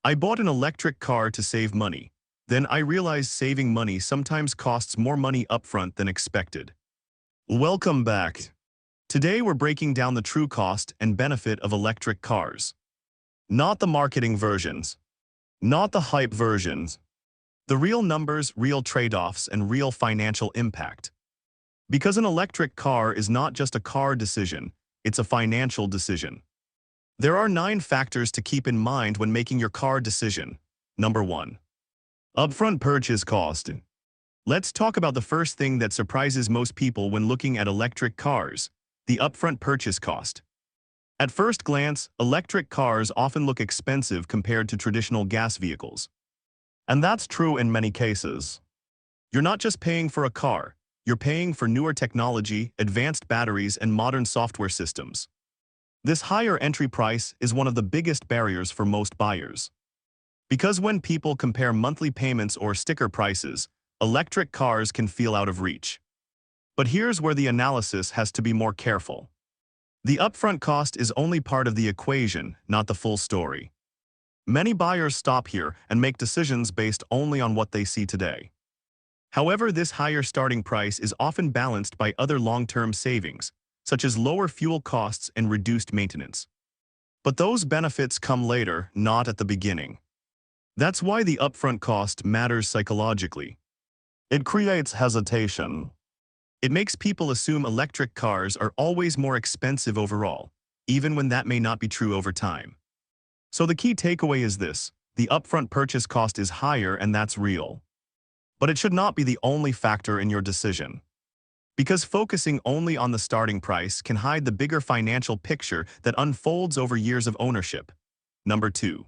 I bought an electric car to save money. Then I realized saving money sometimes costs more money upfront than expected. Welcome back. Today we're breaking down the true cost and benefit of electric cars. Not the marketing versions. Not the hype versions. The real numbers, real trade-offs, and real financial impact. Because an electric car is not just a car decision, it's a financial decision. There are 9 factors to keep in mind when making your car decision. Number 1. Upfront purchase cost. Let's talk about the first thing that surprises most people when looking at electric cars, the upfront purchase cost. At first glance, electric cars often look expensive compared to traditional gas vehicles. And that's true in many cases. You're not just paying for a car, you're paying for newer technology, advanced batteries, and modern software systems. This higher entry price is one of the biggest barriers for most buyers. Because when people compare monthly payments or sticker prices, electric cars can feel out of reach. But here's where the analysis has to be more careful. The upfront cost is only part of the equation, not the full story. Many buyers stop here and make decisions based only on what they see today. However, this higher starting price is often balanced by other long-term savings, such as lower fuel costs and reduced maintenance. But those benefits come later, not at the beginning. That's why the upfront cost matters psychologically. It creates hesitation. It makes people assume electric cars are always more expensive overall, even when that may not be true over time. So the key takeaway is this: the upfront purchase cost is higher, and that's real. But it should not be the only factor in your decision. Because focusing only on the starting price can hide the bigger financial picture that unfolds over years of ownership. Number 2.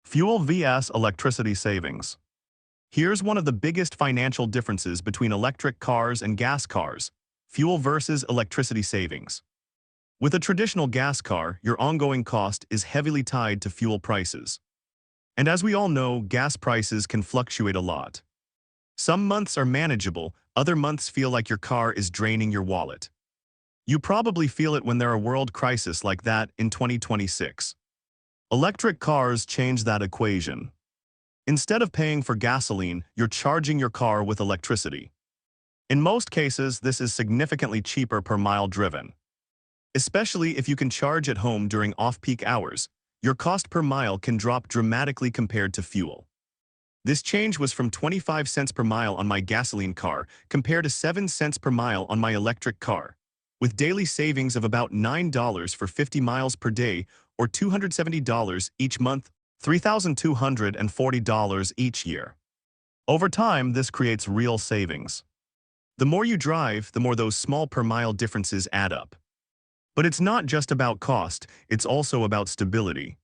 Fuel vs. electricity savings. Here's one of the biggest financial differences between electric cars and gas cars: fuel versus electricity savings. With a traditional gas car, your ongoing cost is heavily tied to fuel prices. And as we all know, gas prices can fluctuate a lot. Some months are manageable, other months feel like your car is draining your wallet. You probably feel it when there's a world crisis like that in 2026. Electric cars change that equation. Instead of paying for gasoline, you're charging your car with electricity. In most cases, this is significantly cheaper per mile driven. Especially if you can charge at home during off-peak hours, your cost per mile can drop dramatically compared to fuel. This change was from 25 cents per mile on my gasoline car compared to 7 cents per mile on my electric car, with daily savings of about $9 for 50 miles per day or $270 each month, $3,240 each year. Over time, this creates real savings. The more you drive, the more those small per mile differences add up. But it's not just about cost, it's also about stability.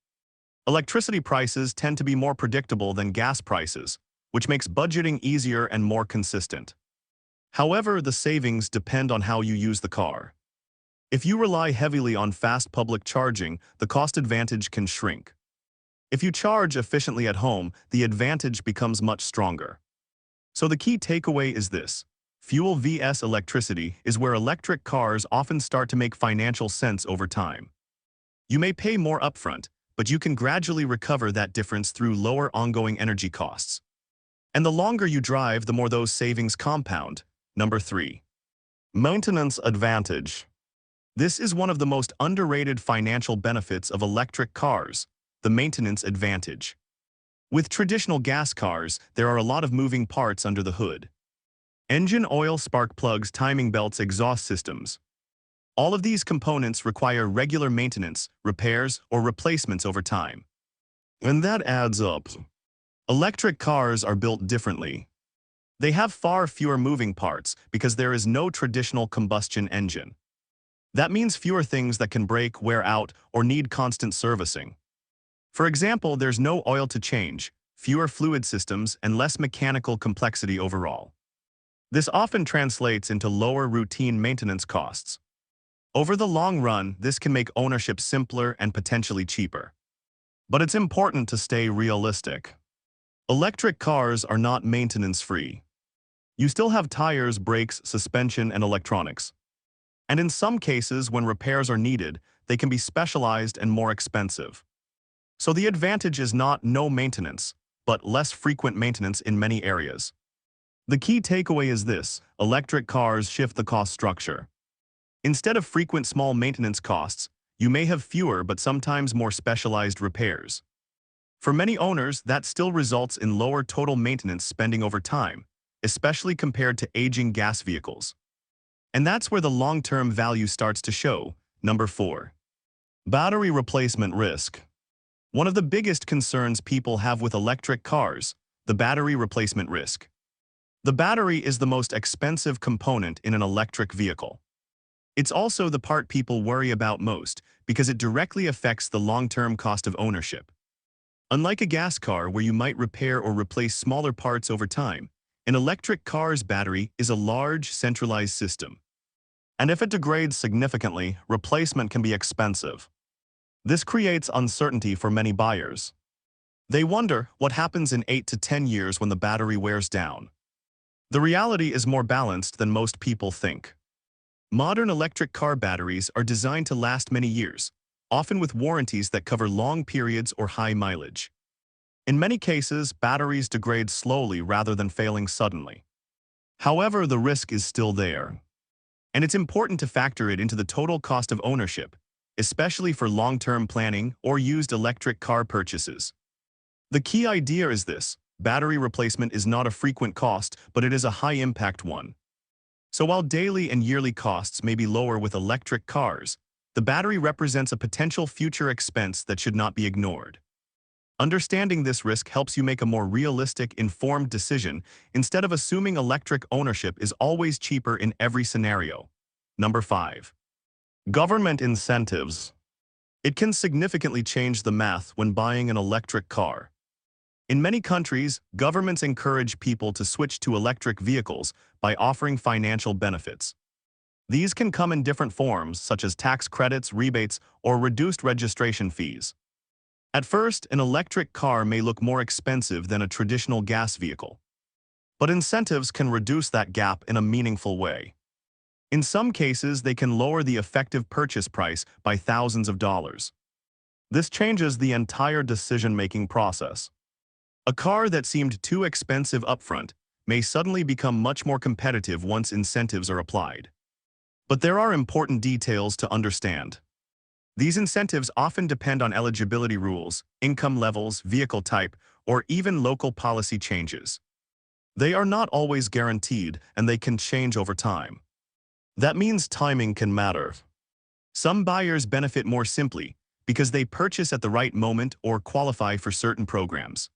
Electricity prices tend to be more predictable than gas prices, which makes budgeting easier and more consistent. However, the savings depend on how you use the car. If you rely heavily on fast public charging, the cost advantage can shrink. If you charge efficiently at home, the advantage becomes much stronger. So the key takeaway is this: fuel vs. electricity is where electric cars often start to make financial sense over time. You may pay more upfront, but you can gradually recover that difference through lower ongoing energy costs. And the longer you drive, the more those savings compound. Number 3. Maintenance advantage. This is one of the most underrated financial benefits of electric cars: the maintenance advantage. With traditional gas cars, there are a lot of moving parts under the hood. Engine oil, spark plugs, timing belts, exhaust systems. All of these components require regular maintenance, repairs, or replacements over time. And that adds up. Electric cars are built differently. They have far fewer moving parts because there is no traditional combustion engine. That means fewer things that can break, wear out, or need constant servicing. For example, there's no oil to change, fewer fluid systems, and less mechanical complexity overall. This often translates into lower routine maintenance costs. Over the long run, this can make ownership simpler and potentially cheaper. But it's important to stay realistic. Electric cars are not maintenance-free. You still have tires, brakes, suspension, and electronics. And in some cases, when repairs are needed, they can be specialized and more expensive. So the advantage is not no maintenance, but less frequent maintenance in many areas. The key takeaway is this: electric cars shift the cost structure. Instead of frequent small maintenance costs, you may have fewer but sometimes more specialized repairs. For many owners, that still results in lower total maintenance spending over time, especially compared to aging gas vehicles. And that's where the long-term value starts to show. Number 4. Battery replacement risk. One of the biggest concerns people have with electric cars, the battery replacement risk. The battery is the most expensive component in an electric vehicle. It's also the part people worry about most because it directly affects the long-term cost of ownership. Unlike a gas car where you might repair or replace smaller parts over time, an electric car's battery is a large, centralized system. And if it degrades significantly, replacement can be expensive. This creates uncertainty for many buyers. They wonder what happens in 8 to 10 years when the battery wears down. The reality is more balanced than most people think. Modern electric car batteries are designed to last many years, often with warranties that cover long periods or high mileage. In many cases, batteries degrade slowly rather than failing suddenly. However, the risk is still there. And it's important to factor it into the total cost of ownership, especially for long-term planning or used electric car purchases. The key idea is this: battery replacement is not a frequent cost, but it is a high-impact one. So while daily and yearly costs may be lower with electric cars, the battery represents a potential future expense that should not be ignored. Understanding this risk helps you make a more realistic, informed decision instead of assuming electric ownership is always cheaper in every scenario. Number 5. Government incentives. It can significantly change the math when buying an electric car. In many countries, governments encourage people to switch to electric vehicles by offering financial benefits. These can come in different forms, such as tax credits, rebates, or reduced registration fees. At first, an electric car may look more expensive than a traditional gas vehicle. But incentives can reduce that gap in a meaningful way. In some cases, they can lower the effective purchase price by thousands of dollars. This changes the entire decision-making process. A car that seemed too expensive upfront may suddenly become much more competitive once incentives are applied. But there are important details to understand. These incentives often depend on eligibility rules, income levels, vehicle type, or even local policy changes. They are not always guaranteed, and they can change over time. That means timing can matter. Some buyers benefit more simply because they purchase at the right moment or qualify for certain programs.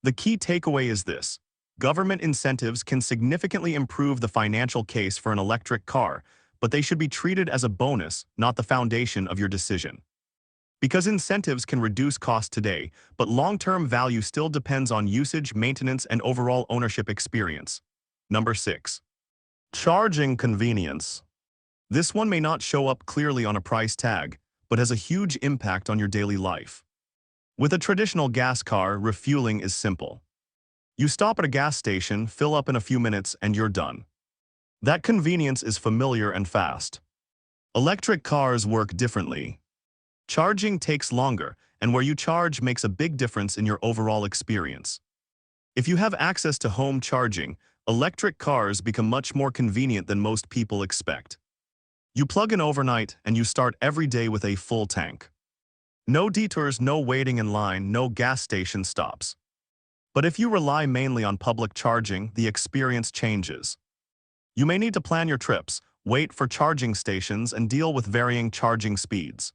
The key takeaway is this: government incentives can significantly improve the financial case for an electric car, but they should be treated as a bonus, not the foundation of your decision. Because incentives can reduce costs today, but long-term value still depends on usage, maintenance, and overall ownership experience. Number 6. Charging convenience. This one may not show up clearly on a price tag, but has a huge impact on your daily life. With a traditional gas car, refueling is simple. You stop at a gas station, fill up in a few minutes, and you're done. That convenience is familiar and fast. Electric cars work differently. Charging takes longer, and where you charge makes a big difference in your overall experience. If you have access to home charging, electric cars become much more convenient than most people expect. You plug in overnight, and you start every day with a full tank. No detours, no waiting in line, no gas station stops. But if you rely mainly on public charging, the experience changes. You may need to plan your trips, wait for charging stations, and deal with varying charging speeds.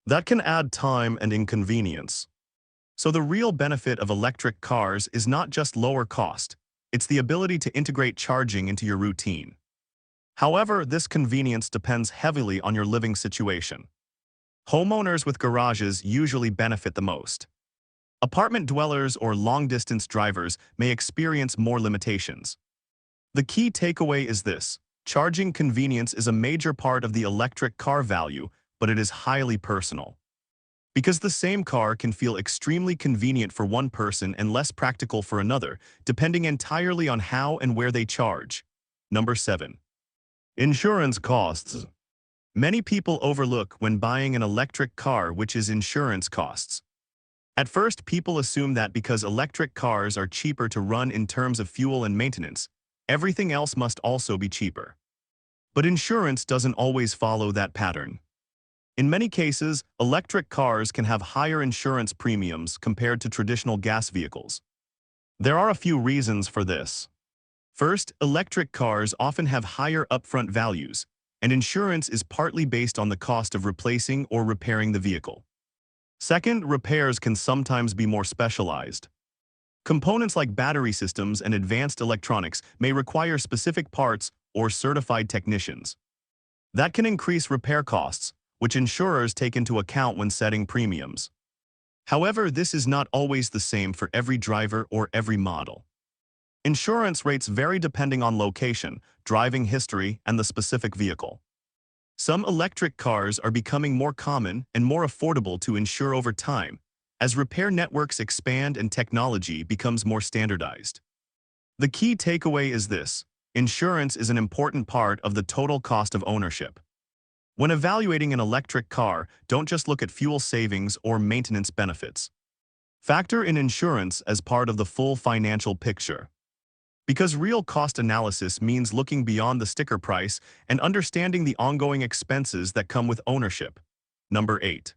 That can add time and inconvenience. So the real benefit of electric cars is not just lower cost, it's the ability to integrate charging into your routine. However, this convenience depends heavily on your living situation. Homeowners with garages usually benefit the most. Apartment dwellers or long-distance drivers may experience more limitations. The key takeaway is this: charging convenience is a major part of the electric car value, but it is highly personal. Because the same car can feel extremely convenient for one person and less practical for another, depending entirely on how and where they charge. Number 7. Insurance costs. Many people overlook when buying an electric car, which is insurance costs. At first, people assume that because electric cars are cheaper to run in terms of fuel and maintenance, everything else must also be cheaper. But insurance doesn't always follow that pattern. In many cases, electric cars can have higher insurance premiums compared to traditional gas vehicles. There are a few reasons for this. First, electric cars often have higher upfront values, and insurance is partly based on the cost of replacing or repairing the vehicle. Second, repairs can sometimes be more specialized. Components like battery systems and advanced electronics may require specific parts or certified technicians. That can increase repair costs, which insurers take into account when setting premiums. However, this is not always the same for every driver or every model. Insurance rates vary depending on location, driving history, and the specific vehicle. Some electric cars are becoming more common and more affordable to insure over time, as repair networks expand and technology becomes more standardized. The key takeaway is this: insurance is an important part of the total cost of ownership. When evaluating an electric car, don't just look at fuel savings or maintenance benefits. Factor in insurance as part of the full financial picture. Because real cost analysis means looking beyond the sticker price and understanding the ongoing expenses that come with ownership. Number 8.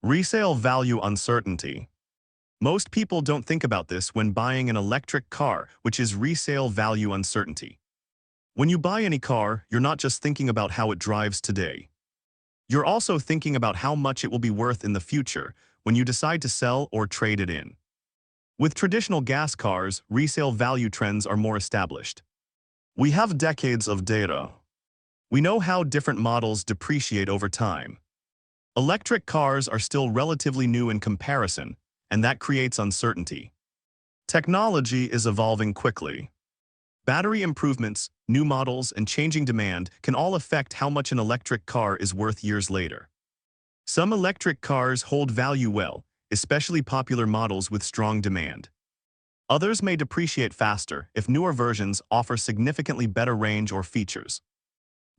Resale value uncertainty. Most people don't think about this when buying an electric car, which is resale value uncertainty. When you buy any car, you're not just thinking about how it drives today. You're also thinking about how much it will be worth in the future when you decide to sell or trade it in. With traditional gas cars, resale value trends are more established. We have decades of data. We know how different models depreciate over time. Electric cars are still relatively new in comparison, and that creates uncertainty. Technology is evolving quickly. Battery improvements, new models, and changing demand can all affect how much an electric car is worth years later. Some electric cars hold value well, especially popular models with strong demand. Others may depreciate faster if newer versions offer significantly better range or features.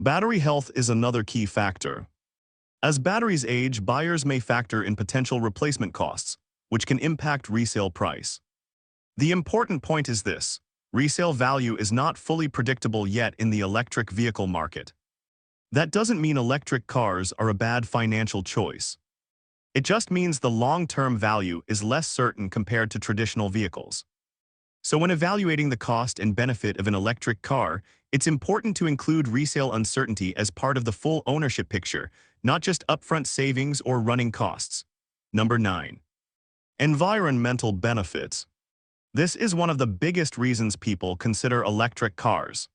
Battery health is another key factor. As batteries age, buyers may factor in potential replacement costs, which can impact resale price. The important point is this: resale value is not fully predictable yet in the electric vehicle market. That doesn't mean electric cars are a bad financial choice. It just means the long-term value is less certain compared to traditional vehicles. So when evaluating the cost and benefit of an electric car, it's important to include resale uncertainty as part of the full ownership picture, not just upfront savings or running costs. Number 9. Environmental benefits. This is one of the biggest reasons people consider electric cars.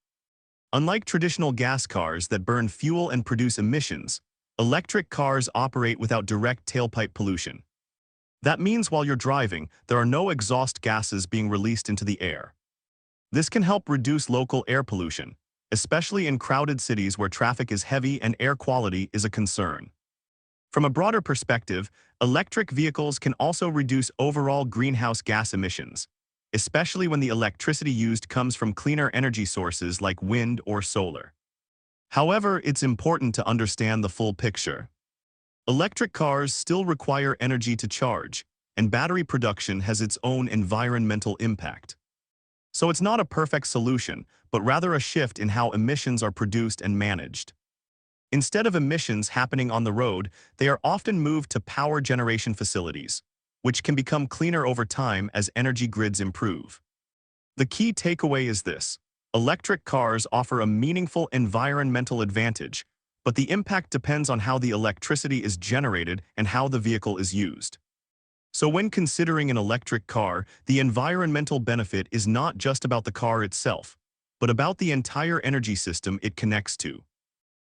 Unlike traditional gas cars that burn fuel and produce emissions, electric cars operate without direct tailpipe pollution. That means while you're driving, there are no exhaust gases being released into the air. This can help reduce local air pollution, especially in crowded cities where traffic is heavy and air quality is a concern. From a broader perspective, electric vehicles can also reduce overall greenhouse gas emissions, especially when the electricity used comes from cleaner energy sources like wind or solar. However, it's important to understand the full picture. Electric cars still require energy to charge, and battery production has its own environmental impact. So it's not a perfect solution, but rather a shift in how emissions are produced and managed. Instead of emissions happening on the road, they are often moved to power generation facilities, which can become cleaner over time as energy grids improve. The key takeaway is this: electric cars offer a meaningful environmental advantage, but the impact depends on how the electricity is generated and how the vehicle is used. So when considering an electric car, the environmental benefit is not just about the car itself, but about the entire energy system it connects to.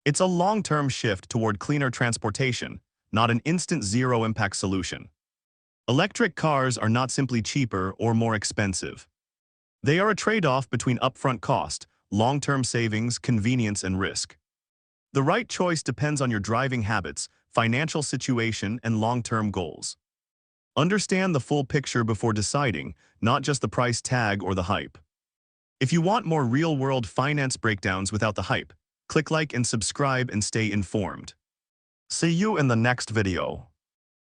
It's a long-term shift toward cleaner transportation, not an instant zero-impact solution. Electric cars are not simply cheaper or more expensive. They are a trade-off between upfront cost, long-term savings, convenience, and risk. The right choice depends on your driving habits, financial situation, and long-term goals. Understand the full picture before deciding, not just the price tag or the hype. If you want more real-world finance breakdowns without the hype, click like and subscribe and stay informed. See you in the next video.